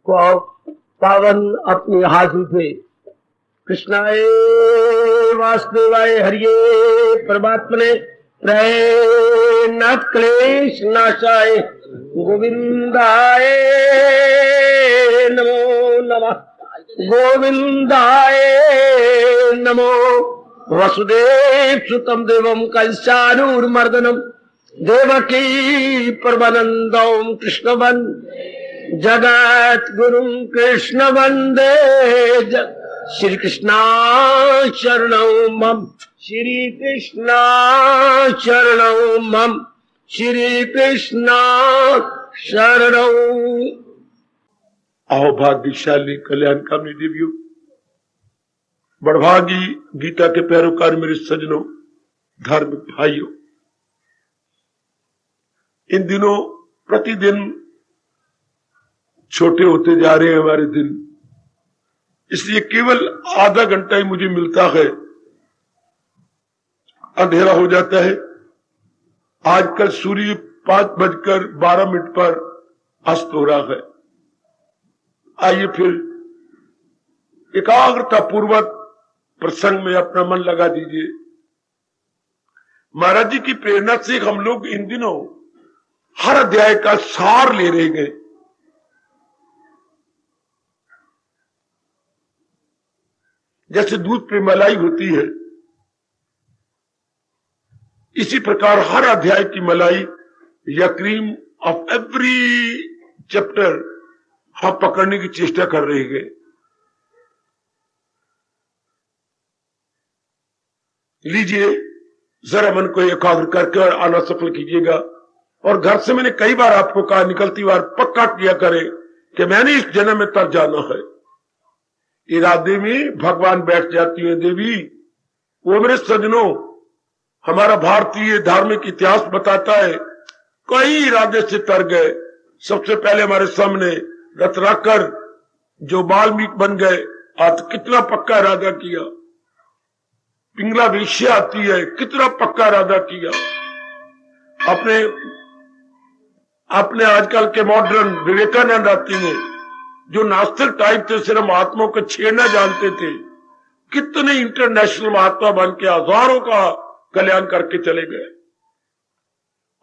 को पावन अपनी हाथों से कृष्णाय वासुदेवाय हरिये परमात्मने प्रणत क्लेश नाशाय गोविंदाय नमो नमः गोविंदाय नमो वसुदेव सुतम देवम कंसानूर्मर्दनम देवकी परमानंदम कृष्णवन जगत गुरु कृष्ण वंदे श्री कृष्णा शरणौ मम श्री कृष्णा शरणौ मम श्री कृष्णा शरणौ। आओ भाग्यशाली कल्याणकामी देवियों, बड़भागी गीता के पैरोकार मेरे सज्जनों, धार्मिक भाइयों, इन दिनों प्रतिदिन छोटे होते जा रहे हैं हमारे दिन, इसलिए केवल आधा घंटा ही मुझे मिलता है, अंधेरा हो जाता है। आजकल सूर्य 5:12 पर अस्त हो रहा है। आइए फिर एकाग्रता पूर्वक प्रसंग में अपना मन लगा दीजिए। महाराज जी की प्रेरणा से हम लोग इन दिनों हर अध्याय का सार ले रहे हैं। जैसे दूध पे मलाई होती है, इसी प्रकार हर अध्याय की मलाई या क्रीम ऑफ एवरी चैप्टर हम पकड़ने की चेष्टा कर रहे हैं। लीजिए, जरा मन को एकाग्र करके और आना सफल कीजिएगा। और घर से मैंने कई बार आपको कहा, निकलती बार पक्का किया करें कि मैंने इस जन्म में तर जाना है। इरादे में भगवान बैठ जाती है देवी। वो मेरे सज्जनों, हमारा भारतीय धार्मिक इतिहास बताता है कई इरादे से तर गए। सबसे पहले हमारे सामने रत्नाकर जो वाल्मीकि बन गए, आज कितना पक्का इरादा किया। पिंगला वेश्या आती है, कितना पक्का इरादा किया। अपने आजकल के मॉडर्न विवेकानंद आते हैं जो नास्तिक टाइप थे, सिर्फ महात्माओं को छेड़ना जानते थे। कितने इंटरनेशनल महात्मा बन के हजारों का कल्याण करके चले गए।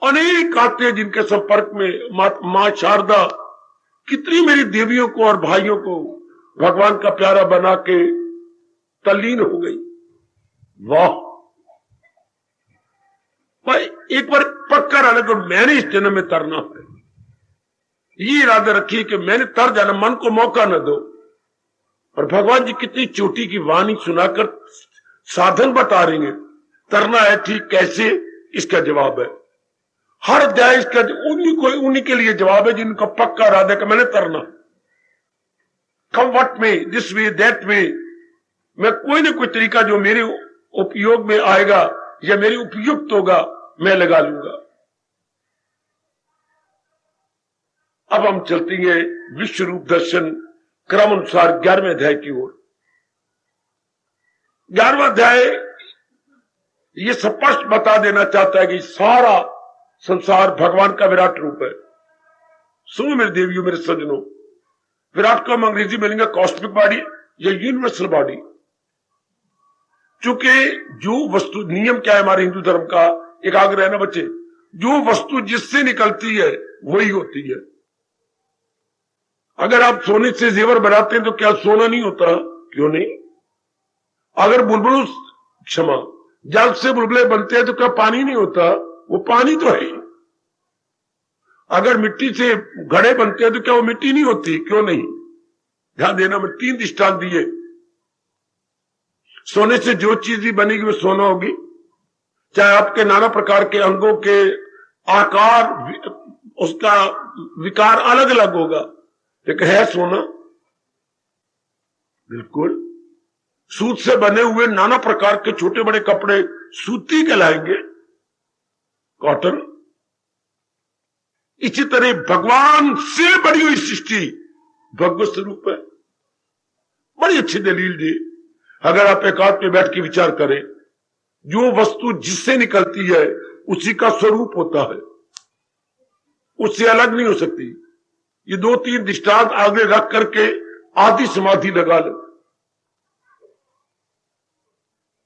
अनेक आते हैं जिनके संपर्क में मां शारदा कितनी मेरी देवियों को और भाइयों को भगवान का प्यारा बना के तल्लीन हो गई। वाह भाई, एक बार पक्का रहना कि मैंने इस जन्म में तरना है। ये इरादा रखिए कि मैंने तर जाना, मन को मौका न दो। और भगवान जी कितनी चोटी की वाणी सुनाकर साधन बता रही हैं। तरना है ठीक, कैसे, इसका जवाब है। हर अध्याय इसका उन्हीं के लिए जवाब है जिनका पक्का इरादा कि मैंने तरना। Come what may, this way that way, मैं कोई ना कोई तरीका जो मेरे उपयोग में आएगा या मेरे उपयुक्त होगा, मैं लगा लूंगा। अब हम चलते हैं विश्व रूप दर्शन क्रम अनुसार 11वें अध्याय की ओर। 11वां अध्याय ये स्पष्ट बता देना चाहता है कि सारा संसार भगवान का विराट रूप है। सुनो मेरे देवियों, मेरे सज्जनों, विराट को हम अंग्रेजी में लेंगे कॉस्मिक बॉडी या यूनिवर्सल बॉडी। चूंकि जो वस्तु, नियम क्या है हमारे हिंदू धर्म का, एकाग्र है ना बच्चे, जो वस्तु जिससे निकलती है वही होती है। अगर आप सोने से जेवर बनाते हैं तो क्या सोना नहीं होता? क्यों नहीं? अगर बुलबुल, क्षमा, जल से बुलबुले बनते हैं तो क्या पानी नहीं होता? वो पानी तो है। अगर मिट्टी से घड़े बनते हैं तो क्या वो मिट्टी नहीं होती? क्यों नहीं? ध्यान देना, मैं 3 दृष्टांत दिए। सोने से जो चीज भी बनेगी वो सोना होगी। चाहे आपके नाना प्रकार के अंगों के आकार, उसका विकार अलग अलग होगा, लेकिन है सोना। बिल्कुल। सूत से बने हुए नाना प्रकार के छोटे बड़े कपड़े सूती कहलाएंगे, कॉटन। इसी तरह भगवान से बड़ी हुई सृष्टि भगवत स्वरूप है। बड़ी अच्छी दलील दी। अगर आप एकांत में बैठ के विचार करें, जो वस्तु जिससे निकलती है उसी का स्वरूप होता है, उससे अलग नहीं हो सकती। ये 2-3 दृष्टांत आगे रख करके आधी समाधि लगा लो।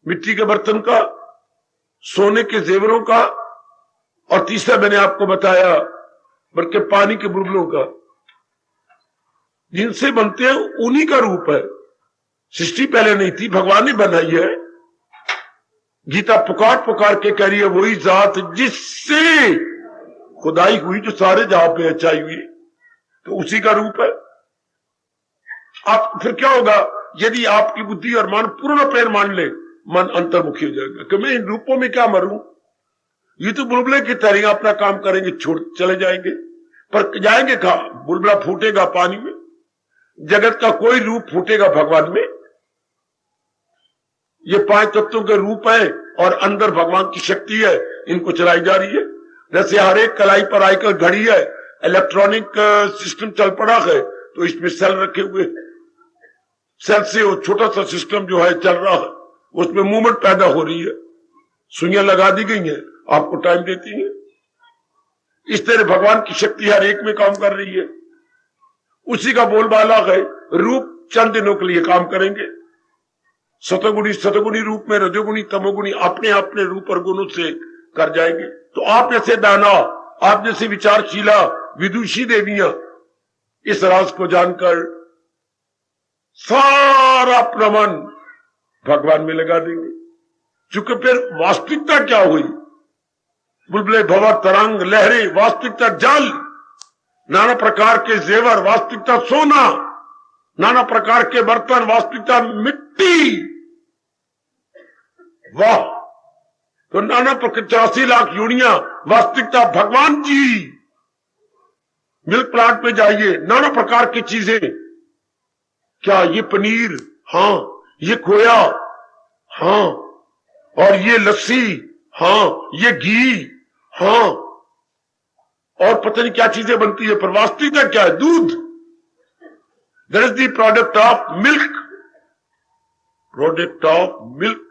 मिट्टी के बर्तन का, सोने के जेवरों का, और तीसरा मैंने आपको बताया बल्कि पानी के बुलबुलों का, जिनसे बनते हैं उन्हीं का रूप है। सृष्टि पहले नहीं थी, भगवान ने बनाई है। गीता पुकार पुकार के कह रही है वही जात जिससे खुदाई हुई, जो सारे जहां पे अच्छाई हुई, तो उसी का रूप है। आप फिर क्या होगा यदि आपकी बुद्धि और मन पूर्ण प्रेर मान ले, मन अंतर्मुखी हो जाएगा कि मैं इन रूपों में क्या मरूं, ये तो बुलबुले की तरह अपना काम करेंगे, छोड़ चले जाएंगे, पर जाएंगे कहां? बुलबुला फूटेगा पानी में, जगत का कोई रूप फूटेगा भगवान में। ये 5 तत्वों के रूप है और अंदर भगवान की शक्ति है, इनको चलाई जा रही है। जैसे हर एक कलाई पर आजकल घड़ी है, इलेक्ट्रॉनिक सिस्टम चल पड़ा है, तो इसमें सेल रखे हुए, सेल से वो छोटा सा सिस्टम जो है चल रहा है, उसमें मूवमेंट पैदा हो रही है, सुइयां लगा दी गई हैं, आपको टाइम देती हैं। इस तरह भगवान की शक्ति हर एक में काम कर रही है। उसी का बोलबाला है, रूप चंद दिनों के लिए काम करेंगे। सतगुणी रूप में, रजोगुणी तमोगुणी अपने अपने रूप और गुणों से कर जाएंगे। तो आप जैसे दाना, आप जैसे विचारशीला विदुषी देवियां इस राज को जानकर सारा अपना मन भगवान में लगा देंगे। चूंकि फिर वास्तविकता क्या हुई? बुलबुले, भंवर, तरंग, लहरें, वास्तविकता जल, नाना प्रकार के जेवर, वास्तविकता सोना, नाना प्रकार के बर्तन, वास्तविकता मिट्टी। वाह! तो नाना 85 लाख यूनियां, वास्तविकता भगवान जी। मिल्क प्लांट में जाइए, नाना प्रकार की चीजें, क्या ये पनीर, हाँ, ये खोया, हाँ, और ये लस्सी, हाँ, ये घी, हाँ, और पता नहीं क्या चीजें बनती है, पर वास्तविकता क्या है? दूध। That is the product of milk, product of milk.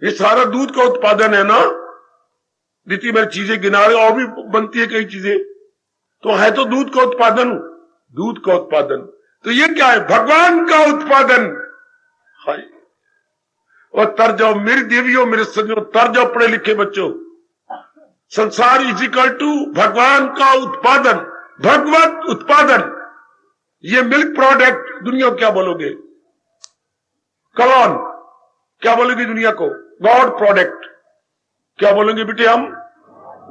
ये सारा दूध का उत्पादन है ना। रीति में चीजें गिना रहे, और भी बनती है कई चीजें, तो है तो दूध का उत्पादन, दूध का उत्पादन। तो ये क्या है? भगवान का उत्पादन। हाय, और तर जाओ मेरी देवियों, मेरे सज्जनों, तर जाओ पढ़े लिखे बच्चों। संसार इज इक्वल टू भगवान का उत्पादन, भगवत उत्पादन। ये मिल्क प्रोडक्ट दुनिया को क्या बोलोगे? कौन क्या बोलेगी दुनिया को? God product. क्या बोलेंगे बेटे हम?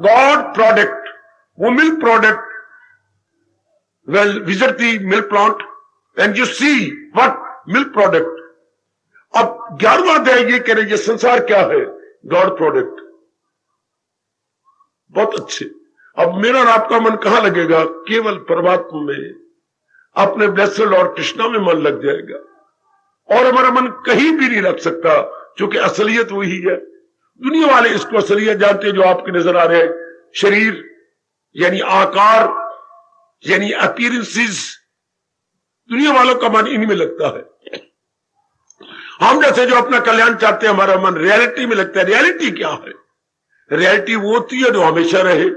God product. वो milk product. Well, visit the milk plant and you see what milk product. अब 11वां अध्याय ये कह रहे, ये संसार क्या है? God product. बहुत अच्छे। अब मेरा और आपका मन कहां लगेगा? केवल परमात्मा में, अपने ब्लेस्ड लॉर्ड कृष्णा में मन लग जाएगा, और हमारा मन कहीं भी नहीं लग सकता, क्योंकि असलियत वही है। दुनिया वाले इसको असलियत जानते हैं, जो आपके नजर आ रहे हैं, शरीर यानी आकार, यानी अपीयरेंसेस। दुनिया वालों का मन इन्हीं में लगता है। हम जैसे जो अपना कल्याण चाहते हैं, हमारा मन रियलिटी में लगता है। रियलिटी क्या है? रियलिटी वो होती है जो हमेशा रहे।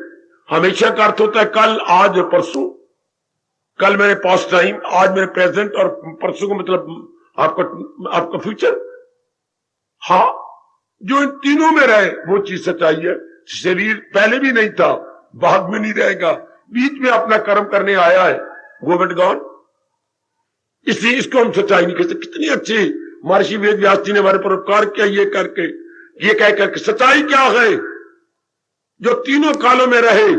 हमेशा का अर्थ होता है कल, आज, परसों। कल मेरे पास्ट टाइम, आज मेरे प्रेजेंट, और परसों को मतलब आपका फ्यूचर। हाँ, जो इन तीनों में रहे वो चीज सच्चाई है। शरीर पहले भी नहीं था, बाद में नहीं रहेगा, बीच में अपना कर्म करने आया है, गो एंड गॉन। इसलिए इसको हम सच्चाई नहीं कहते। कितनी अच्छी महर्षि वेद व्यास जी ने हमारे पर उपकार किया, ये करके, ये कह करके। सच्चाई क्या है? जो तीनों कालों में रहे,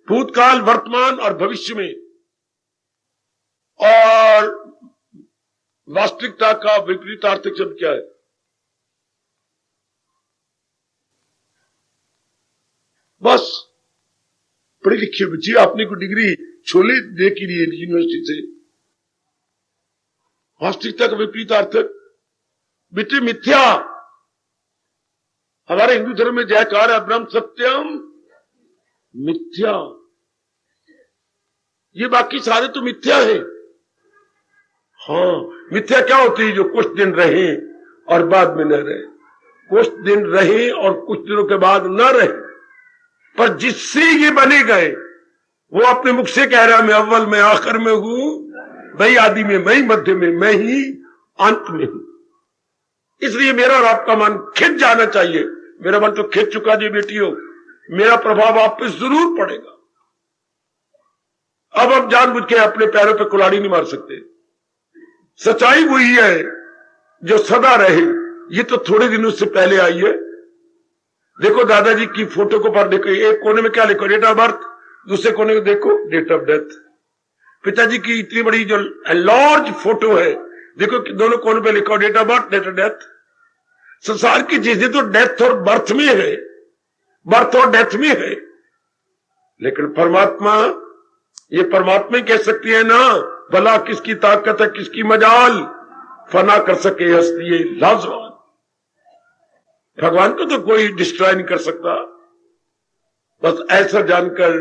भूतकाल, वर्तमान और भविष्य में, और वास्तविकता का विपरीतार्थक शब्द क्या है? बस पढ़े लिखे बच्चे, आपने को डिग्री छोले दे के लिए यूनिवर्सिटी से, वास्तविकता का विपरीतार्थक बेटे मिथ्या। हमारे हिंदू धर्म में जयकार है, ब्रह्म सत्यम मिथ्या। ये बाकी सारे तो मिथ्या है। हाँ, मिथ्या क्या होती है? जो कुछ दिन रहे और बाद में न रहे, कुछ दिन रहे और कुछ दिनों के बाद न रहे, पर जिससे ये बने गए वो अपने मुख से कह रहा है मैं अव्वल में आखिर में हूं, मैं आदि में, मैं मध्य में, मैं ही अंत में हूं। इसलिए मेरा और आपका मन खिंच जाना चाहिए। मेरा मन तो खिंच चुका जी बेटियों, मेरा प्रभाव आप पे जरूर पड़ेगा। अब हम जानबूझ के अपने पैरों पे कुल्हाड़ी नहीं मार सकते। सच्चाई वही है जो सदा रहे। ये तो थोड़े दिनों से पहले आई है। देखो दादाजी की फोटो को पर देखो, एक कोने में क्या लिखो, डेट ऑफ बर्थ, दूसरे कोने में देखो डेट ऑफ डेथ। पिताजी की इतनी बड़ी जो लार्ज फोटो है, देखो दोनों कोनों पे लिखो date of birth, date of death. संसार की चीजें तो डेथ और बर्थ में है, बर्थ और डेथ में है, लेकिन परमात्मा, ये परमात्मा ही कह सकती है ना, भला किसकी ताकत है, किसकी मजाल, फना कर सके हस्ती ये लाजवाब। भगवान को तो कोई डिस्ट्रॉय नहीं कर सकता। बस ऐसा जानकर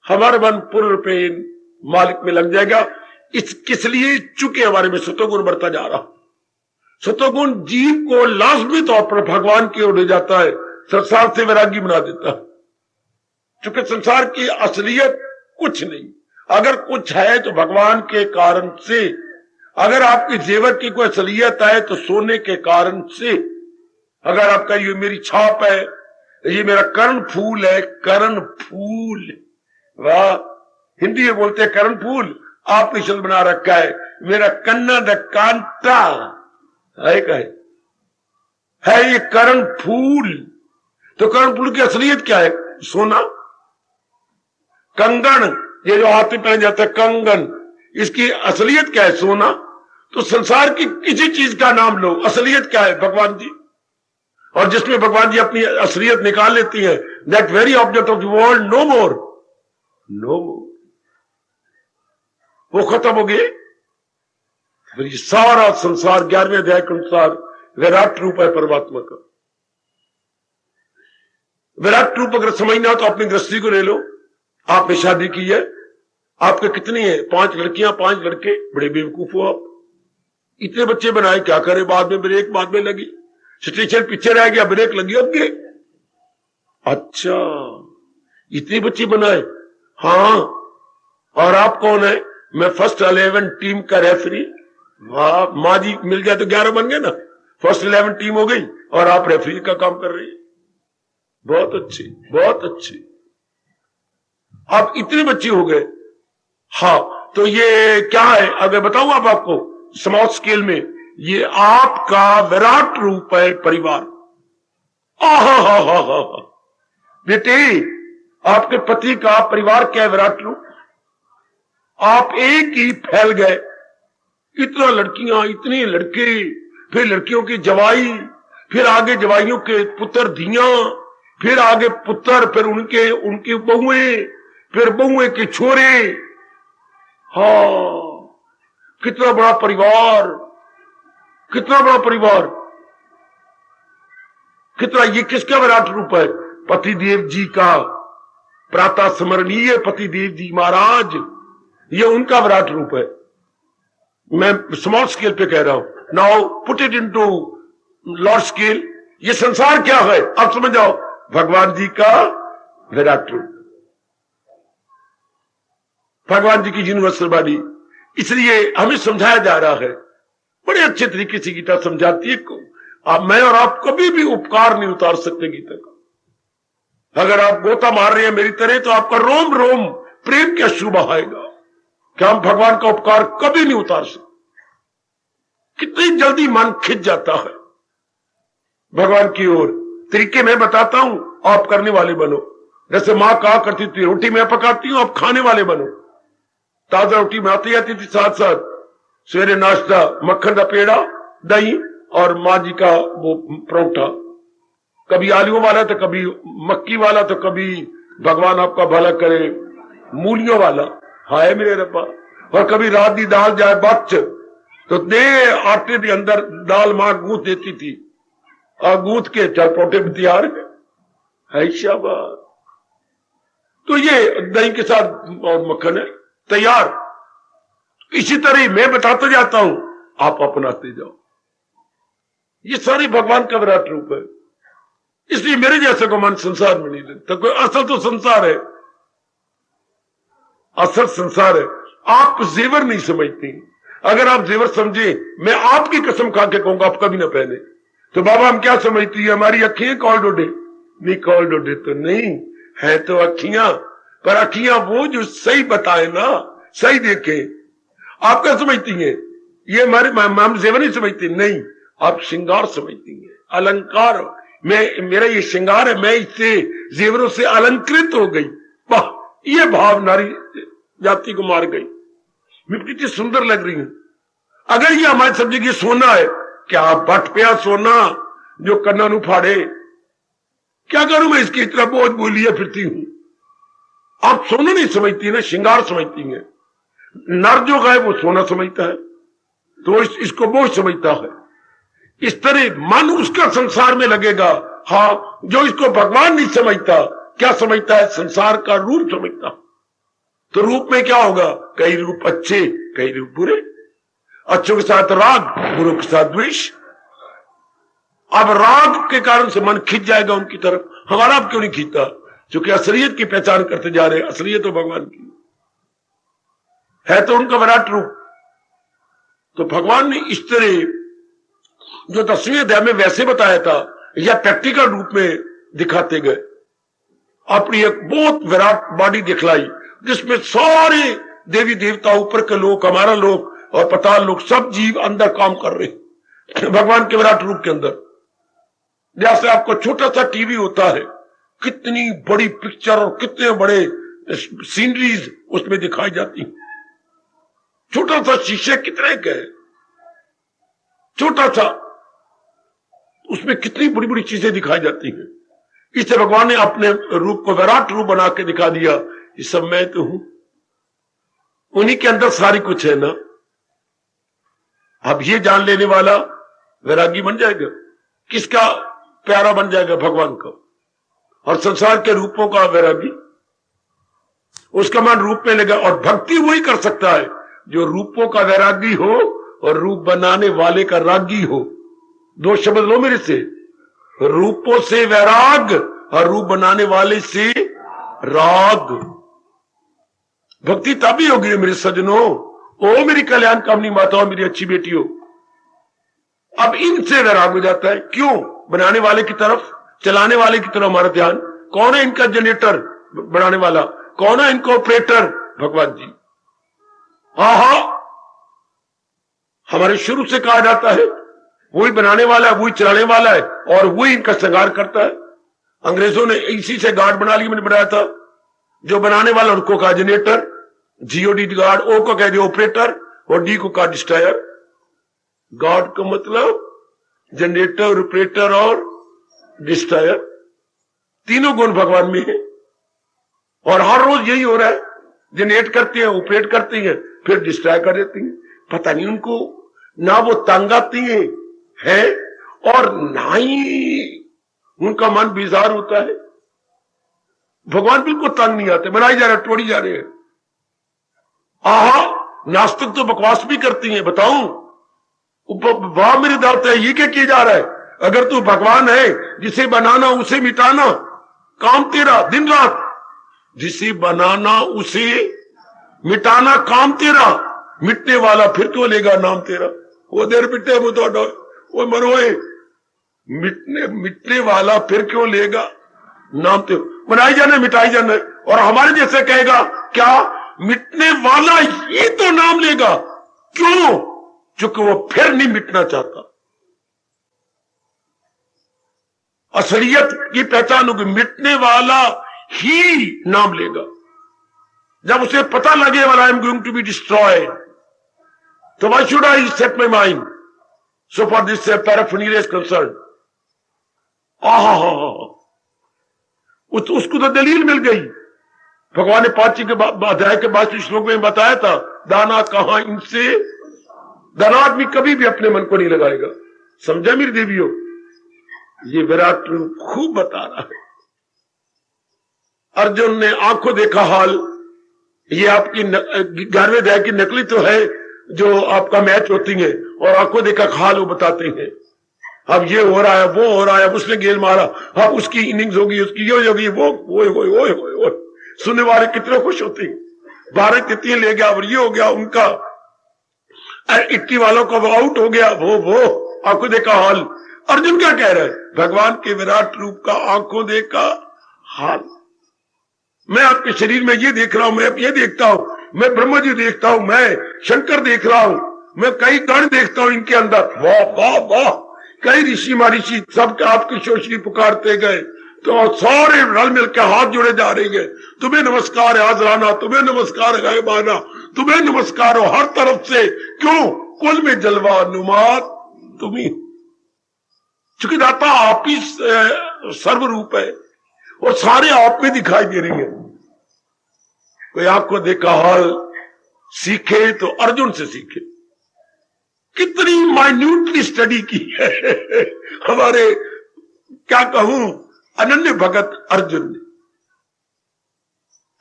हमारा मन पूर्ण रूपे मालिक में लग जाएगा। किस लिए? चूंकि हमारे में सतोगुण बढ़ता जा रहा। सतोगुण जीव को लाजमी तौर पर भगवान की ओर ले जाता है, संसार से वैरागी बना देता है। चूंकि संसार की असलियत कुछ नहीं, अगर कुछ है तो भगवान के कारण से। अगर आपकी जेवर की कोई असलियत है तो सोने के कारण से। अगर आपका ये मेरी छाप है, ये मेरा कर्ण फूल है, कर्ण फूल, वाह, हिंदी में बोलते हैं कर्ण फूल, आपने शब्द बना रखा है मेरा कन्ना द कांटा है ये कर्ण फूल। तो कर्ण फूल की असलियत क्या है? सोना। कंगन, ये जो हाथ में पहन जाता है कंगन, इसकी असलियत क्या है? सोना। तो संसार की किसी चीज का नाम लो, असलियत क्या है? भगवान जी। और जिसमें भगवान जी अपनी असलियत निकाल लेती है, that very object of the world no more, no more, वो खत्म हो गए। फिर ये सारा संसार 11वें अध्याय के अनुसार विराट रूप है परमात्मा का। विराट रूप अगर समझना हो तो अपनी दृष्टि को ले लो। आपने शादी की है, आपके कितनी है? 5 लड़कियां 5 लड़के, बड़े बेवकूफ हो आप। इतने बच्चे बनाए, क्या करें? बाद में ब्रेक, बाद में लगी, स्टेशन पीछे रह गया, ब्रेक लगी अब। अच्छा, इतने बच्चे बनाए? हाँ। और आप कौन है? मैं फर्स्ट 11 टीम का रेफरी। वाह, माँ जी मिल गया तो 11 बन गए ना। फर्स्ट 11 टीम हो गई और आप रेफरी का काम कर रही है। बहुत अच्छी, बहुत अच्छी। अब इतने बच्चे हो गए। हाँ, तो ये क्या है? अगर बताऊं अब आपको स्मॉल स्केल में, ये आपका विराट रूप है परिवार। आहा बेटे, आपके पति का परिवार क्या है? विराट रूप। आप एक ही फैल गए, इतना लड़कियां, इतने लड़के, फिर लड़कियों की जवाई, फिर आगे जवाइयों के पुत्र धियां, फिर आगे पुत्र, फिर उनके बहुएं, फिर बहुएं के छोरे। हाँ, कितना बड़ा परिवार, कितना बड़ा परिवार, कितना। ये किसका विराट रूप है? पतिदेव जी का, प्रातः स्मरणीय पतिदेव जी महाराज, ये उनका विराट रूप है। मैं स्मॉल स्केल पे कह रहा हूं। Now put it into large scale. ये संसार क्या है? अब समझ जाओ, भगवान जी का विराट रूप, भगवान जी की यूनिवर्सल बॉडी। इसलिए हमें समझाया जा रहा है, बड़े अच्छे तरीके से गीता समझाती है को। मैं और आप कभी भी उपकार नहीं उतार सकते गीता का। अगर आप गोता मार रहे हैं मेरी तरह, तो आपका रोम रोम प्रेम के अश्रु बहाएगा कि हम भगवान का उपकार कभी नहीं उतार सकते। कितनी जल्दी मन खिंच जाता है भगवान की ओर। तरीके मैं बताता हूं, आप करने वाले बनो। जैसे मां कहा करती थी, रोटी मैं पकाती हूं, आप खाने वाले बनो। ताजा रोटी में आती जाती थी, साथ साथ सवेरे नाश्ता, मक्खन का पेड़ा, दही और माँ जी का वो परोठा, कभी आलूओं वाला तो कभी मक्की वाला, तो कभी भगवान आपका भला करे मूलियों वाला, हाय मेरे रब्बा। और कभी रात की दाल जाए बच तो दे आटे के अंदर दाल मां गूंथ देती थी, और गूंथ के चल परोठे भी तैयार है। शाबाश। तो ये दही के साथ और मक्खन है तैयार। इसी तरह मैं बताता जाता हूं, आप अपनाते जाओ। ये सारे भगवान का विराट रूप है। इसलिए मेरे जैसे को मन संसार में नहीं लगता। कोई असल तो संसार है, असल संसार है। आप जेवर नहीं समझती। अगर आप जेवर समझे, मैं आपकी कसम खा के कहूंगा आप कभी ना पहने। तो बाबा हम क्या समझती है, हमारी अखियां कॉल डोडे? नहीं, कॉल डोडे तो नहीं है, तो अखियां, पर अखियां वो जो सही बताए ना, सही देखे। आप क्या समझती हैं? ये हमारे हम जेवर नहीं समझती, नहीं, आप श्रृंगार समझती हैं, अलंकार। मेरा ये श्रृंगार है, मैं इससे जेवरों से अलंकृत हो गई। वाह, ये भाव नारी जाति को मार गई। मैं कितनी सुंदर लग रही हूं। अगर ये हमारे समझे कि सोना है, क्या बट पिया सोना जो कन्ना नु फाड़े, क्या करूं मैं इसकी इतना बोझ बोलिए फिरती हूं। आप सोना नहीं समझती ना, श्रृंगार समझती हैं। नर जो है वो सोना समझता है, तो इसको बोझ समझता है। इस तरह मन उसका संसार में लगेगा। हाँ, जो इसको भगवान नहीं समझता, क्या समझता है? संसार का रूप समझता। तो रूप में क्या होगा? कई रूप अच्छे, कई रूप बुरे। अच्छों के साथ राग, बुरों के साथ द्वेष। अब राग के कारण से मन खिंच जाएगा उनकी तरफ। हमारा अब क्यों नहीं खींचता? क्योंकि असलियत की पहचान करते जा रहे हैं। असलियत तो भगवान की है, तो उनका विराट रूप। तो भगवान ने इस तरह जो 10वें अध्याय में वैसे बताया था, या प्रैक्टिकल रूप में दिखाते गए। अपनी एक बहुत विराट बॉडी दिखलाई, जिसमें सारे देवी देवता, ऊपर के लोग, हमारा लोग और पताल लोग, सब जीव अंदर काम कर रहे हैं भगवान के विराट रूप के अंदर। जैसे आपको छोटा सा टीवी होता है, कितनी बड़ी पिक्चर और कितने बड़े सीनरीज उसमें दिखाई जाती। छोटा सा शीशे कितने का है, छोटा सा, उसमें कितनी बड़ी बड़ी चीजें दिखाई जाती हैं। इससे भगवान ने अपने रूप को विराट रूप बना के दिखा दिया, इस सब मैं तो हूं, उन्हीं के अंदर सारी कुछ है ना। अब ये जान लेने वाला वैरागी बन जाएगा, किसका प्यारा बन जाएगा? भगवान का। और संसार के रूपों का वैरागी, उसका मन रूप में लगा। और भक्ति वही कर सकता है जो रूपों का वैरागी हो और रूप बनाने वाले का रागी हो। दो शब्द लो मेरे से, रूपों से वैराग और रूप बनाने वाले से राग। भक्ति तभी होगी मेरे सजनों, ओ मेरी कल्याण कामनी माताओं, मेरी अच्छी बेटियों। अब इनसे वैराग हो जाता है। क्यों? बनाने वाले की तरफ, चलाने वाले की तरफ हमारा ध्यान। कौन है इनका जनरेटर बनाने वाला? कौन है इनका ऑपरेटर? भगवान जी। आहा, हमारे शुरू से कहा जाता है वही बनाने वाला है, वही चलाने वाला है और वही इनका श्रृंगार करता है। अंग्रेजों ने इसी से गार्ड बना लिया, मैंने बनाया था। जो बनाने वाला उनको कहा जनरेटर, जीओडी गार्ड, ओ को कह दिया ऑपरेटर और डी को कहा डिस्ट्रॉयर। गार्ड का मतलब जनरेटर, ऑपरेटर और डिस्ट्रॉयर, तीनों गुण भगवान में है। और हर रोज यही हो रहा है, जनरेट करते हैं, ऑपरेट करते हैं, फिर डिस्ट्रॉय कर देती हैं। पता नहीं उनको ना वो तंग आती है और ना ही उनका मन बेजार होता है। भगवान बिल्कुल तंग नहीं आते, बनाई जा रहे, तोड़ी जा रहे हैं। आहा, नास्तिक तो बकवास भी करती हैं। बताऊं, वाह मेरे दाता है, ये क्या किया जा रहा है? अगर तू भगवान है, जिसे बनाना उसे मिटाना काम तेरा, दिन रात। जिसे बनाना उसे मिटाना काम तेरा, मिटने वाला फिर क्यों लेगा नाम तेरा? वो देर मिटे वो तो वो मरोए, मिटने वाला फिर क्यों लेगा नाम तेरा? बनाई जाना, मिटाई जाना। और हमारे जैसे कहेगा क्या, मिटने वाला ही तो नाम लेगा। क्यों? क्योंकि वो फिर नहीं मिटना चाहता। असलियत की पहचान होगी, मिटने वाला ही नाम लेगा। जब उसे पता लगे वाला I am going to be destroyed, तो why should I set my mind? So for this paraphilia is concern. उसको तो दलील मिल गई। भगवान ने 5 के अध्याय के 22वें श्लोक में बताया था, दाना कहां इनसे, दाना आदमी कभी भी अपने मन को नहीं लगाएगा। समझा मेरी देवियों? ये विराट रूप खूब बता रहा है। अर्जुन ने आंखों देखा हाल, ये आपकी 11वें अध्याय की नकली तो है जो आपका मैच होती है, और आंखों देखा हाल वो बताते हैं। अब ये हो रहा है, वो हो रहा है, अब उसने गेंद मारा, अब उसकी इनिंग्स होगी, उसकी ये होगी, वो सुनने वाले कितने खुश होते हैं। भारत इतनी ले गया और ये हो गया उनका, इटली वालों को आउट हो गया, वो आंखों देखा हाल। अर्जुन क्या कह रहा है? भगवान के विराट रूप का आंखों देखा हाल। मैं आपके शरीर में ये देख रहा हूं, मैं ये देखता हूं, मैं ब्रह्मा जी देखता हूं, मैं शंकर देख रहा हूं, मैं कई गण देखता हूं इनके अंदर। वाह वाह वाह, कई ऋषि महर्षि सब आपकी शोषणी पुकारते गए, तो सारे रल मिलकर हाथ जोड़े जा रही है, तुम्हें नमस्कार है हाजराना, तुम्हें नमस्कार है गायबाना, तुम्हें नमस्कार हो हर तरफ से। क्यों? कुल में जलवा नुमात तुम्ही, चूंकि दाता आप ही सर्वरूप है और सारे आप में दिखाई दे रही है। कोई आपको देखा हाल सीखे तो अर्जुन से सीखे। कितनी माइन्यूटली स्टडी की है हमारे, क्या कहूं, अनन्य भगत अर्जुन ने।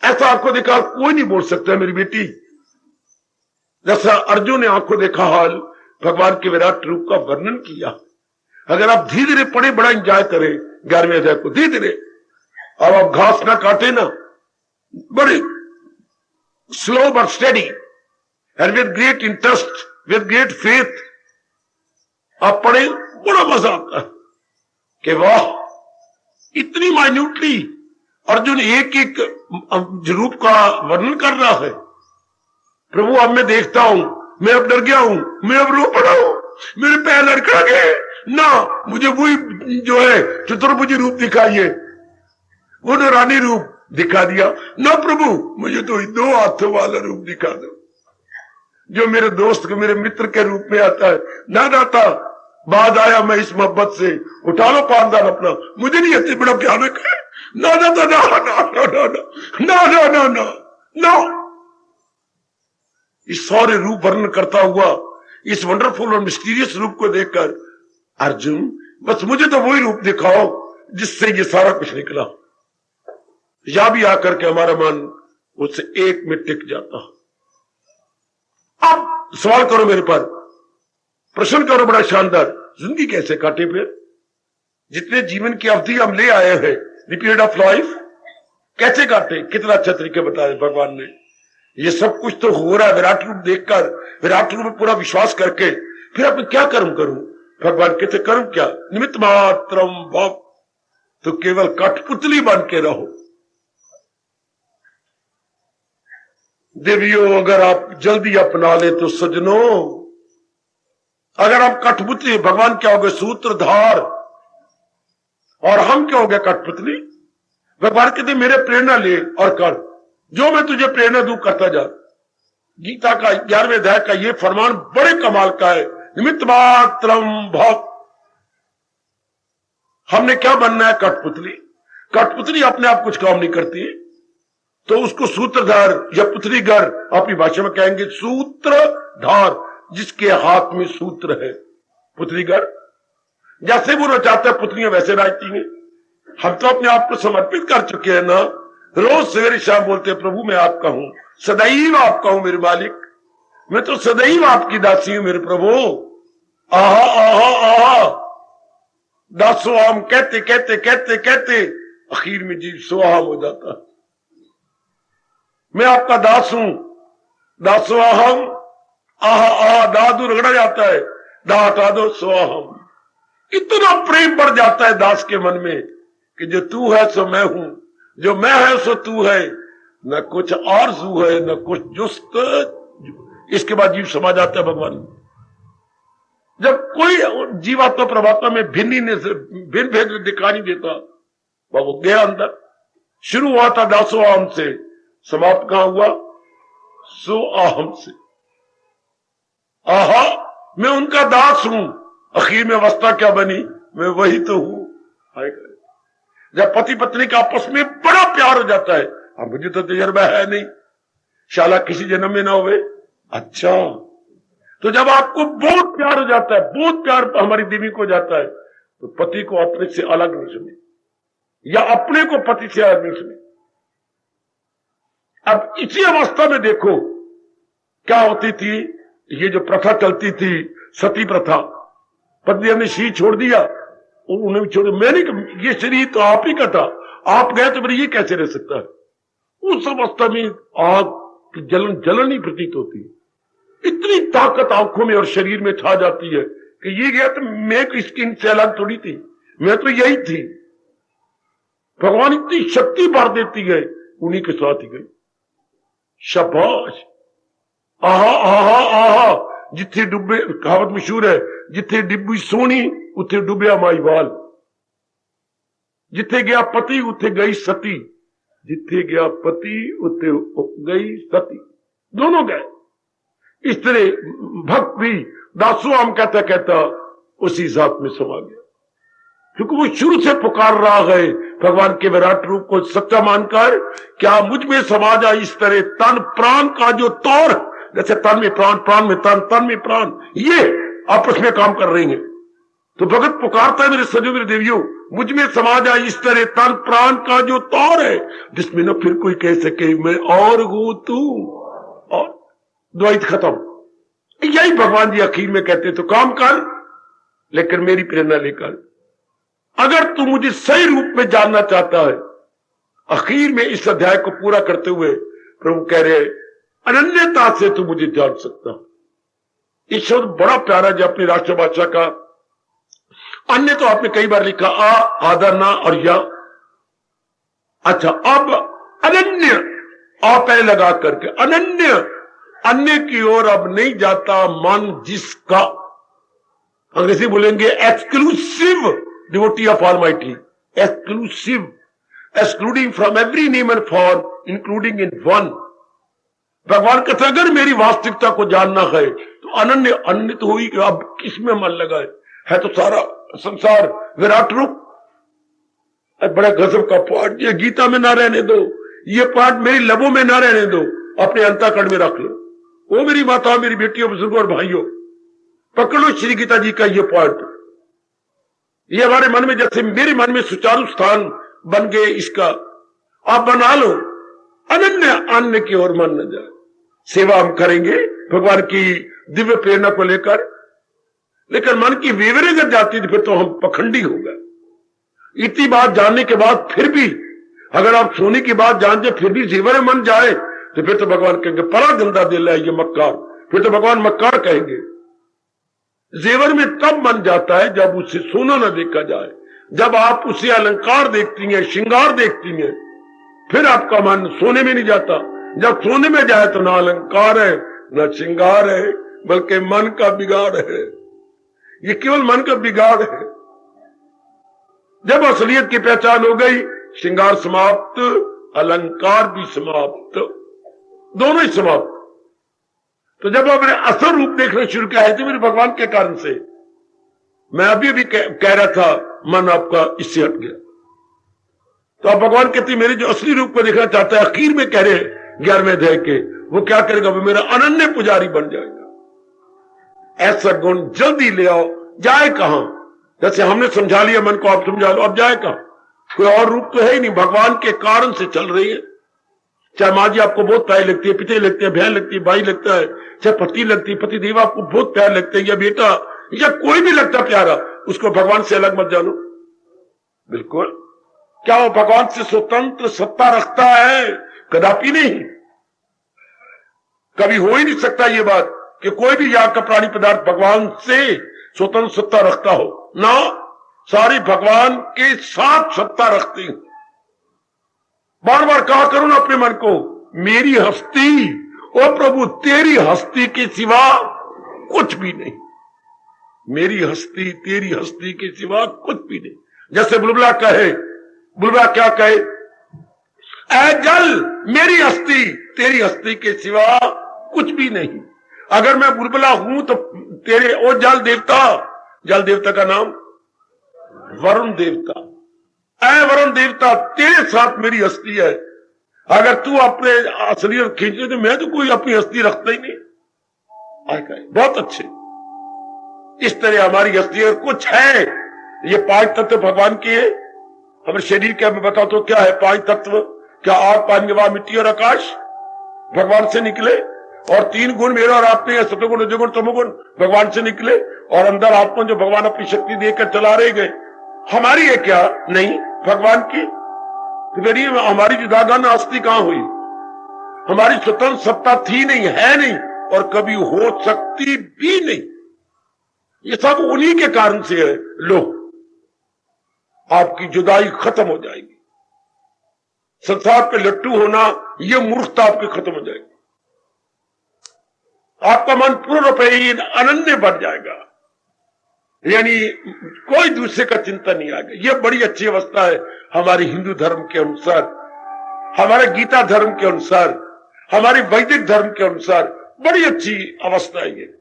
ऐसा आंखों देखा कोई नहीं बोल सकता मेरी बेटी, जैसा अर्जुन ने आंखों देखा हाल भगवान के विराट रूप का वर्णन किया। अगर आप धीरे धीरे पढ़े, बड़ा एंजॉय करें 11वें अध्याय को धीरे धीरे, अब आप घास ना काटे ना, बड़े slow but steady and with great interest, with great faith आप पढ़े, बड़ा मजा आता है कि वाह, इतनी माइन्यूटली अर्जुन एक एक रूप का वर्णन कर रहा है। प्रभु अब मैं देखता हूं, मैं अब डर गया हूं, मैं अब रो पड़ा हूं, मेरे पैर लड़खड़ा गए ना, मुझे वही जो है चतुर्भुज रूप दिखाइए, वो नौरानी रूप दिखा दिया ना प्रभु, मुझे तो 2 हाथों वाला रूप दिखा दो जो मेरे दोस्त को मेरे मित्र के रूप में आता है। ना दाता, बाद आया मैं इस मोहब्बत से, उठा लो पानदान अपना, मुझे नहीं आती, बड़ा भयानक है। ना दाता, ना ना ना ना ना ना ना ना ना, इस सारे रूप वर्णन करता हुआ इस वंडरफुल और मिस्टीरियस रूप को देखकर अर्जुन, बस मुझे तो वही रूप दिखाओ जिससे ये सारा कुछ निकला। या भी आकर के हमारा मन उससे एक में टिक जाता। अब सवाल करो मेरे पर, प्रश्न करो बड़ा शानदार, जिंदगी कैसे काटे फिर? जितने जीवन की अवधि हम ले आए हैं, द पीरियड ऑफ लाइफ, कैसे काटे? कितना अच्छा तरीके बताए भगवान ने। ये सब कुछ तो हो रहा है विराट रूप देखकर, विराट रूप में पूरा विश्वास करके, फिर अब क्या कर्म करूं? भगवान कहते कर्म क्या? निमित्त मात्रम भव, तो केवल कठपुतली बन के रहो। देवियों, अगर आप जल्दी अपना ले तो सजनों, अगर आप कठपुतली, भगवान क्या हो गए? सूत्रधार, और हम क्या हो गए? कठपुतली। भगवान कहते मेरे प्रेरणा ले और कर, जो मैं तुझे प्रेरणा दूं करता जा। गीता का 11वें अध्याय का ये फरमान बड़े कमाल का है, निमित्त मात्रम भव। हमने क्या बनना है? कठपुतली। कठपुतली अपने आप कुछ काम नहीं करती, तो उसको सूत्रधार या पुतलीगर अपनी भाषा में कहेंगे, सूत्रधार, जिसके हाथ में सूत्र है, पुतलीगर। जैसे वो रचाता है पुतलियां वैसे नाचती हैं। हम तो अपने आप को समर्पित कर चुके हैं ना, रोज सवेरे शाम बोलते हैं प्रभु मैं आपका हूं, सदैव आपका हूं मेरे मालिक, मैं तो सदैव आपकी दासी हूं मेरे प्रभु। आहा आहा आहा, दासोहम कहते कहते कहते कहते आखिर में जीव सोहम हो जाता। मैं आपका दास हूं, दासोहम, आहा आहा, दादू रगड़ा जाता है, दा हटा दो सोहम। इतना प्रेम बढ़ जाता है दास के मन में कि जो तू है सो मैं हूं, जो मैं है सो तू है, न कुछ आरज़ू है न कुछ जुस्त। इसके बाद जीव समा जाता है भगवान। जब कोई जीवात्मा परमात्मा में भिन्न भेद दिखा नहीं देता, वो गया अंदर। शुरू हुआ था दासो आहम से, समाप्त कहां हुआ? सो आहम से। आहा, मैं उनका दास हूं, आखिर में अवस्था क्या बनी? मैं वही तो हूं। जब पति पत्नी का आपस में बड़ा प्यार हो जाता है, अब मुझे तो तजर्बा है नहीं, शाला किसी जन्म में ना हुए। अच्छा, तो जब आपको बहुत प्यार हो जाता है, बहुत प्यार हमारी देवी को जाता है, तो पति को अपने से अलग नहीं सुने, या अपने को पति से अलग नहीं सुने। अब इसी अवस्था में देखो क्या होती थी, ये जो प्रथा चलती थी, सती प्रथा। पत्नी ने शरीर छोड़ दिया, उन्होंने भी छोड़, मैंने ये शरीर तो आप ही का था, आप गए तो मेरे ये कैसे रह सकता है? उस अवस्था में आग कि जलन जलन ही प्रतीत होती है। इतनी ताकत आंखों में और शरीर में छा जाती है कि ये गया तो मैं इसकी इनसे अलग थोड़ी थी, मैं तो यही थी। भगवान इतनी शक्ति भर देती है, उन्हीं के साथ ही गई। शाबाश, आहा आहा आहा, जिथे डुबे, कहावत मशहूर है, जिथे डिब्बी सोनी उथे डुबिया माईवाल, जिथे गया पति उथे गई सती, जिथे गया पति उथे गई सती, दोनों गए। इस तरह भक्त भी दासो हम कहता कहता उसी जात में समा गया, क्योंकि वो शुरू से पुकार रहा है भगवान के विराट रूप को सच्चा मानकर, क्या मुझ में समा जाए इस तरह तन प्राण का जो तौर, जैसे तन में प्राण, प्राण में तन, तन में प्राण, ये आपस में काम कर रही हैं। तो भगत पुकारता है, मेरे सजो मेरे देवियों, मुझ में समा जाए इस तरह तन प्राण का जो तौर है, जिसमें न फिर कोई कह सके मैं और हूं तू, और द्वैत खत्म। यही भगवान जी आखिर में कहते, तो काम कर लेकिन मेरी प्रेरणा लेकर। अगर तू मुझे सही रूप में जानना चाहता है, आखिर में इस अध्याय को पूरा करते हुए प्रभु कह रहे, अनन्यता से तू मुझे जान सकता। ये शब्द बड़ा प्यारा जो अपनी राष्ट्रभाषा का, अन्य तो आपने कई बार लिखा आ, आदर ना और या। अच्छा, अब अनन्य आ पहले लगा करके, अनन्य, अन्य की ओर अब नहीं जाता मन जिसका, अंग्रेजी बोलेंगे exclusive devotee of almighty, exclusive, excluding from every name and form including in one. भगवान कहते अगर मेरी वास्तविकता को जानना है तो अनन्य, अन्य तो हुई कि अब किसमें मन लगाए, है तो सारा संसार विराट रूप। बड़ा गजब का पाठ, ये गीता में ना रहने दो, ये पाठ मेरी लबों में ना रहने दो, अपने अंतःकरण में रख लो। वो मेरी माता, मेरी बेटियों, बुजुर्गों और भाइयों, पकड़ लो श्री गीता जी का ये पाठ। ये हमारे मन में, जैसे मेरे मन में सुचारू स्थान बन गए, इसका आप बना लो। अनन्य, अन्य की ओर मन न जाए। सेवा हम करेंगे भगवान की दिव्य प्रेरणा को लेकर, लेकिन मन की विवरे जब जाती थी फिर तो हम पखंडी हो गए। इतनी बात जानने के बाद फिर भी अगर आप सोने की बात जानते फिर भी जेवर मन जाए तो फिर तो भगवान कहेंगे बड़ा गंदा दिल है ये मक्कार, फिर तो भगवान मक्कार कहेंगे। जेवर में तब मन जाता है जब उसे सोना न देखा जाए, जब आप उसे अलंकार देखती हैं, श्रृंगार देखती हैं, फिर आपका मन सोने में नहीं जाता। जब सोने में जाए तो ना अलंकार है ना श्रृंगार है, बल्कि मन का बिगाड़ है। ये केवल मन का बिगाड़ है। जब असलियत की पहचान हो गई, श्रृंगार समाप्त, अलंकार भी समाप्त, दोनों ही समाप्त। तो जब आपने असल रूप देखना शुरू किया है तो मेरे भगवान के कारण से, मैं अभी कह रहा था मन आपका इससे हट गया, तो अब भगवान कहते मेरे जो असली रूप को देखना चाहता है, आखिर में कह रहे 11वें अध्याय के, वो क्या करेगा, वो मेरा अनन्य पुजारी बन जाएगा। ऐसा गुण जल्दी ले आओ। जाए कहां? जैसे हमने समझा लिया मन को, आप समझा लो, अब जाए कहां? कोई और रूप तो है ही नहीं, भगवान के कारण से चल रही है। चाहे माँ जी आपको बहुत प्यारी लगती है, पिता लगते हैं, बहन लगती है, भाई लगता है, चाहे पति लगती है, पति देव आपको बहुत प्यार लगते हैं, या बेटा या कोई भी लगता प्यारा, उसको भगवान से अलग मत जानो। बिल्कुल, क्या वो भगवान से स्वतंत्र सत्ता रखता है? कदापि नहीं, कभी हो ही नहीं सकता ये बात कि कोई भी यहाँ का प्राणी पदार्थ भगवान से स्वतंत्र सत्ता रखता हो ना। सारी भगवान के साथ सत्ता रखती हूं। बार बार कहा करो ना अपने मन को, मेरी हस्ती, ओ प्रभु तेरी हस्ती के सिवा कुछ भी नहीं, मेरी हस्ती तेरी हस्ती के सिवा कुछ भी नहीं। जैसे बुलबुला कहे, बुलबुला क्या कहे, ऐ जल मेरी हस्ती तेरी हस्ती के सिवा कुछ भी नहीं। अगर मैं बुलबुला हूं तो तेरे, ओ जल देवता, जल देवता का नाम वरुण देवता, ऐ वरुण देवता तेरे साथ मेरी हस्ती है। अगर तू अपने असलियत खींचे तो मैं तो कोई अपनी हस्ती रखता ही नहीं। बहुत अच्छे, इस तरह हमारी हस्ती अगर कुछ है, ये 5 तत्व भगवान के है। हमारे शरीर के मैं बताओ तो क्या है 5 तत्व? क्या आग पानी हवा मिट्टी और आकाश भगवान से निकले, और 3 गुण मेरा और आप में है, सतोगुण रजोगुण तमोगुण भगवान से निकले, और अंदर आत्मा जो भगवान अपनी शक्ति देकर चला रहे गए, हमारी है क्या? नहीं, भगवान की। तो फिर हमारी जुदागाना हस्ती कहां हुई? हमारी स्वतंत्र सत्ता थी नहीं, है नहीं, और कभी हो सकती भी नहीं। ये सब उन्हीं के कारण से है। लो, आपकी जुदाई खत्म हो जाएगी, संसार पे लट्टू होना, ये मूर्खता आपकी खत्म हो जाएगी, आपका मन पूर्ण रूप से अनन्य बढ़ जाएगा, यानी कोई दूसरे का चिंता नहीं आएगा। ये बड़ी अच्छी अवस्था है हमारे हिंदू धर्म के अनुसार, हमारे गीता धर्म के अनुसार, हमारी वैदिक धर्म के अनुसार बड़ी अच्छी अवस्था है ये।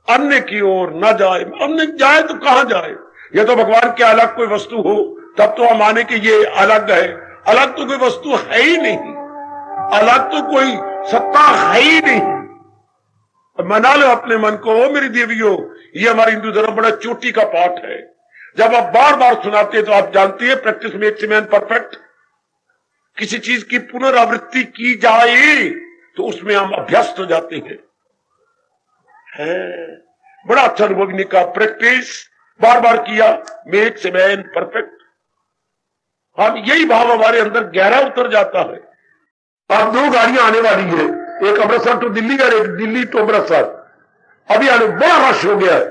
अन्य की ओर न जाए, अन्य जाए तो कहां जाए? ये तो भगवान के अलग कोई वस्तु हो तब तो हम माने कि ये अलग है। अलग तो कोई वस्तु है ही नहीं, अलग तो कोई सत्ता है ही नहीं। मना लो अपने मन को, ओ मेरी देवियों, ये हमारे हिंदू धर्म बड़ा चोटी का पाठ है। जब आप बार बार सुनाते तो आप जानती है, प्रैक्टिस मेक्स मैन परफेक्ट। किसी चीज की पुनरावृत्ति की जाए तो उसमें हम अभ्यस्त हो जाते हैं। बड़ा अच्छा अनुभव ने कहा, प्रैक्टिस बार बार किया मेक्स मैन परफेक्ट। हम यही भाव हमारे अंदर गहरा उतर जाता है। अब 2 गाड़ियां आने वाली है, एक अमृतसर टू दिल्ली और एक दिल्ली टू अमृतसर। अभी आने बड़ा रश हो गया है।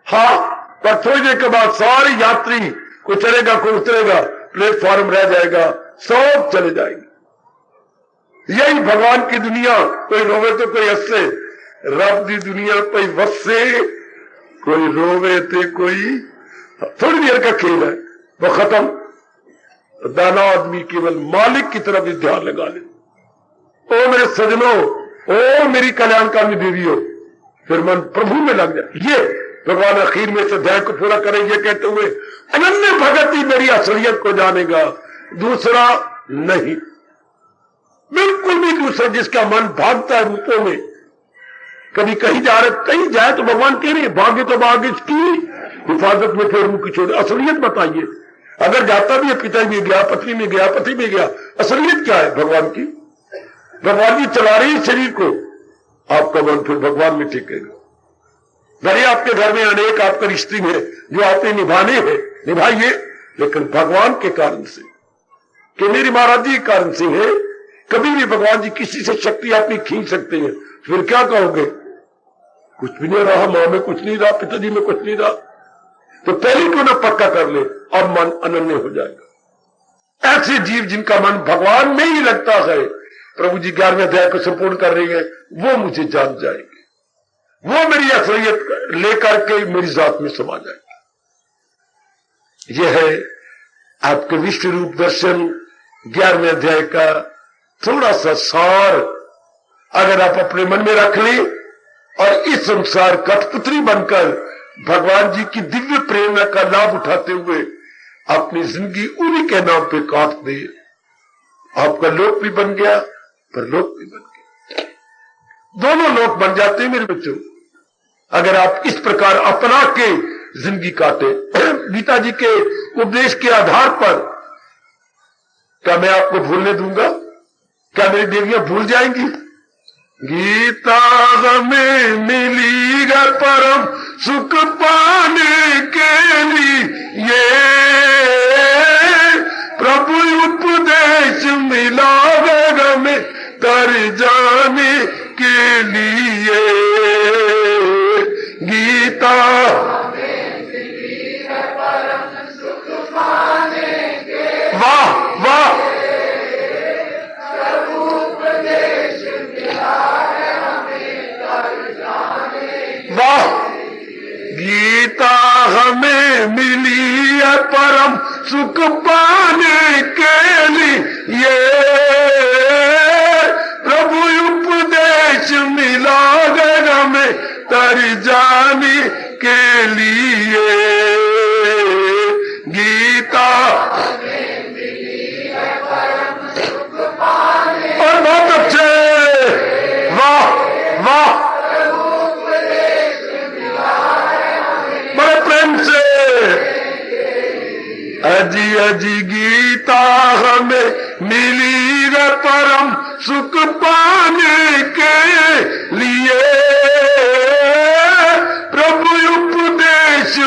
हाँ, पर थोड़ी देर के बाद सारे यात्री, कोई चलेगा कोई उतरेगा, प्लेटफॉर्म रह जाएगा, सब चले जाएंगे। यही भगवान की दुनिया, कोई रोवे तो कोई हंसे। रब की दुनिया कोई वसे, कोई रोवे तो कोई, थोड़ी देर का खेल है, वो खत्म। दाना आदमी केवल मालिक की तरफ ही ध्यान लगा ले। ओ मेरे सजनों, ओ मेरी कल्याणकारी देवियों, फिर मन प्रभु में लग जाए। ये भगवान आखिर में से अध्याय को पूरा करें ये कहते हुए, अनन्य भगत ही मेरी असलियत को जानेगा, दूसरा नहीं, बिल्कुल भी दूसरा। जिसका मन भागता है रूपों में, कभी कहीं जा रहे, कहीं जाए तो भगवान कह रहे हैं भाग्य तो भाग्य इसकी हिफाजत में फिर मुंह की छोड़े। असलियत बताइए, अगर जाता भी है, पिता में गया, पत्नी में गया, पति में गया, असलियत क्या है भगवान की? भगवान जी चला रही शरीर को, आपका मन फिर भगवान में टिकेगा। भले आपके घर में अनेक आपका रिश्ते हैं जो आपने निभाने हैं, निभाइए, लेकिन भगवान के कारण से, कि मेरी महाराज जी के कारण से है। कभी भी भगवान जी किसी से शक्ति अपनी खींच सकते हैं, फिर क्या कहोगे? कुछ भी नहीं रहा, मां में कुछ नहीं रहा, पिताजी में कुछ नहीं रहा, तो पहले क्यों ना पक्का कर ले, अब मन अनन्य हो जाएगा। ऐसे जीव जिनका मन भगवान में ही लगता है, प्रभु जी 11वें अध्याय को संपूर्ण कर रही है, वो मुझे जान जाएंगे, वो मेरी असलियत लेकर के मेरी जात में समा जाएंगे। यह है आपके विश्व रूप दर्शन 11वें अध्याय का थोड़ा सा सार। अगर आप अपने मन में रख लें और इस संसार कठपुतली बनकर भगवान जी की दिव्य प्रेरणा का लाभ उठाते हुए अपनी जिंदगी उन्हीं के नाम पे काट दे, आपका लोक भी बन गया, परलोक भी बन गया, दोनों लोक बन जाते हैं मेरे बच्चों, अगर आप इस प्रकार अपना के जिंदगी काटे। गीता जी के उपदेश के आधार पर क्या मैं आपको भूलने दूंगा? क्या मेरी देवियां भूल जाएंगी? गीता हमें मिली घर परम सुख पाने के लिए, प्रभु उपदेश मिला हमें तर जाने के लिए। गीता वाह वाह, वाह, गीता हमें मिली है परम सुख पाने के लिए, प्रभु उपदेश मिला है हमें तर जाने के लिए। गीता और बहुत अच्छे, वाह वाह, बड़े प्रेम से अजी अजी गीता हमें मिली है परम सुख पाने के लिए, प्रभु उपदेश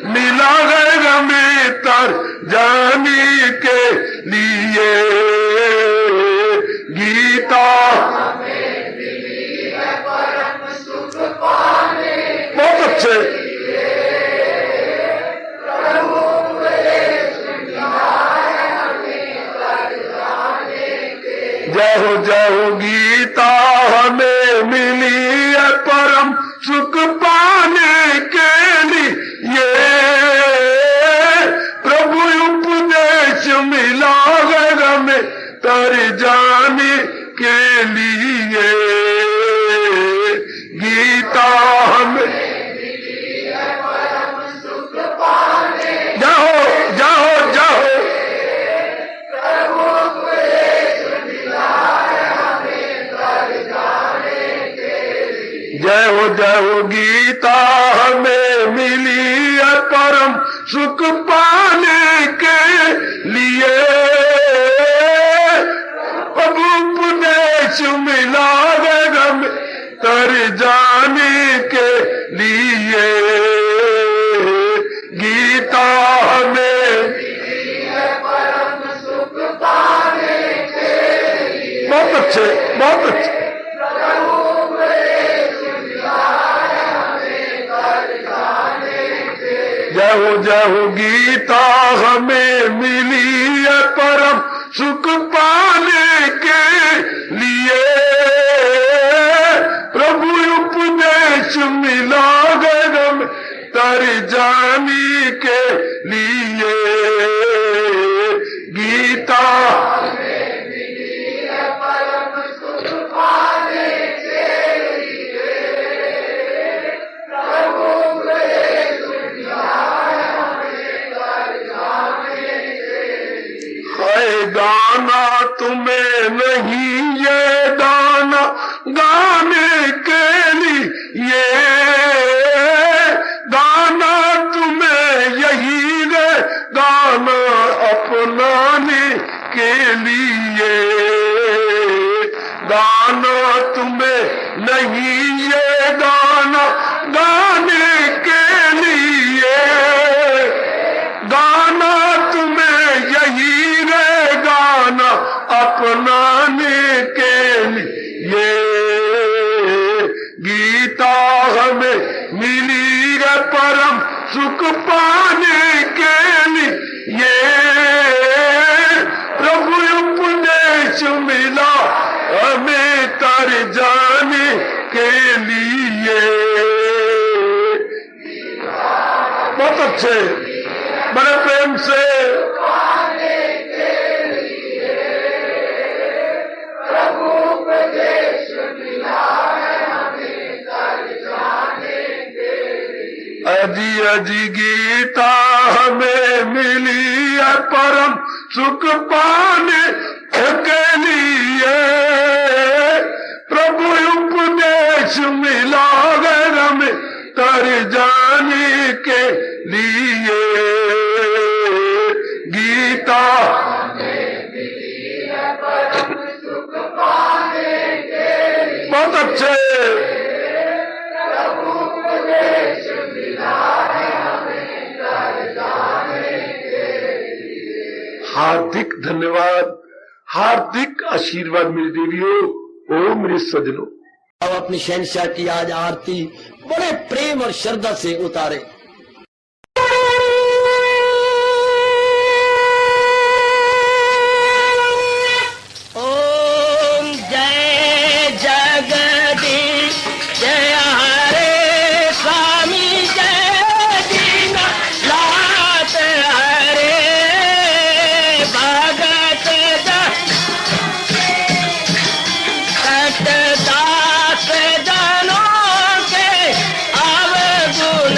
मिला है हमें तर जाने के लिए। गीता अच्छे। जय हो गीता हमें मिली है परम सुख पाने के लिए, प्रभु उपदेश मिला है हमें तर जाने के लिए। गीता हमें जाओ जाओ जाओ जय हो गीता हमें मिली है परम सुख पाने के लिए, प्रभु उपदेश मिला है हमें तर जाने के लिए। गीता हमें परम सुख पाने के लिए। बहुत अच्छे, बहुत अच्छे। जय हो गीता हमें मिली है परम सुख पाने के लिए, प्रभु उपदेश मिला है हमें तर जाने के लिए। गीता हमें मिली है परम सुख पाने के लिए, प्रभु उपदेश मिला गाना तुम्हें नहीं ये गाना गाने के लिए, गाना तुम्हें यही है गाना अपनाने के लिए। गाना तुम्हें नहीं ये गाना गाने के लिए, गाना तुम्हें यही गाना अपनाने के लिए। गीता हमें मिली है परम सुख पाने के लिए, प्रभु उपदेश मिला हमें तर जाने के लिए। बहुत अच्छे, बड़े प्रेम से अजी अजी गीता हमें मिली है परम सुख पाने के लिए, प्रभु उपदेश मिला है हमें तर जाने के लिए। गीता हमें मिली है परम सुख पाने के लिए। बहुत अच्छे, हार्दिक धन्यवाद, हार्दिक आशीर्वाद मेरी देवियों। ओ मेरे सजनों, अब अपनी शहंशाह की आज आरती बड़े प्रेम और श्रद्धा से उतारे। ओम जय जगदीश जय हरे स्वामी जय दीनानाथ हरे भगत दास जनों के अवगुण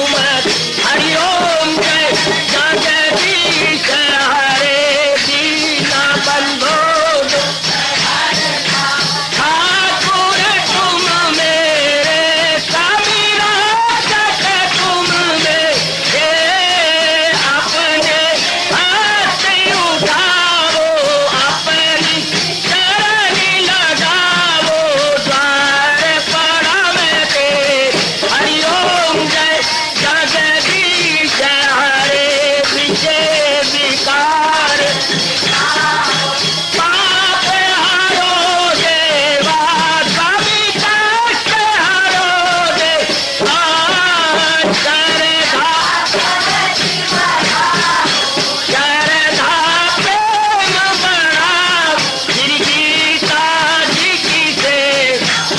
हुकूमत हरिओम जय जगदीश हरे दीना बंधो ठाकुर तुम मेरे समीरा जग तुम मेरे अपने हाथ उठाओ अपनी चरणी लगाओ द्वार पड़ा मैं तेरे हरिओम जय जगदीश हरे विजय विकार पाप हरो देवा कवि कष्ट हरो देवा शरधा प्रेम बड़ा श्री गीता जी की से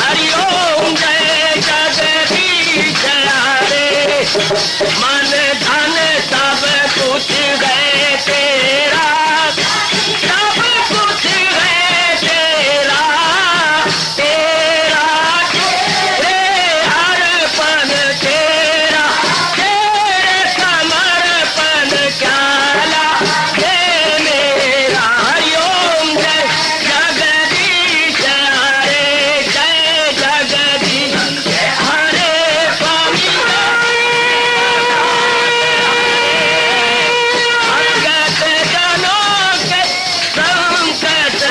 हरिओम जय जगदीश हरे मन धन सब कुछ है तेरा सब कुछ है तेरा तेरा तेरे अर्पण तेरा तेरे समर्पण क्या हे मेरा हरिओम जय जगदीश हरे जय जगदीश हरे स्वामी भगत जनों के संकट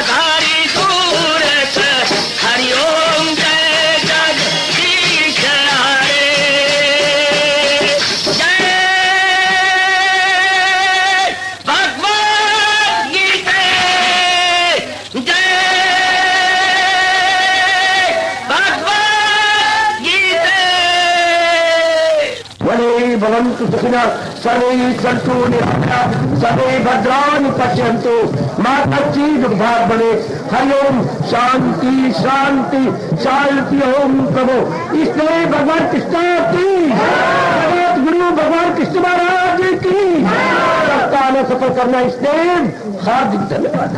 धारी सूरत हरिओम जय जगदीश हरे जय भगवद गीता जय भगवद गीता वने भवन्तु सुखिनः सर्वे सन्तु निरामयाः सर्वे भद्राणि पश्यन्तु मा कश्चित् दुर्भाग् भवेत् हरिओम शांति शांति शांति ओम प्रभु इसलिए भगवान कृष्ण की जगत गुरु भगवान कृष्ण महाराज की सफल करना इसलिए हार्दिक धन्यवाद।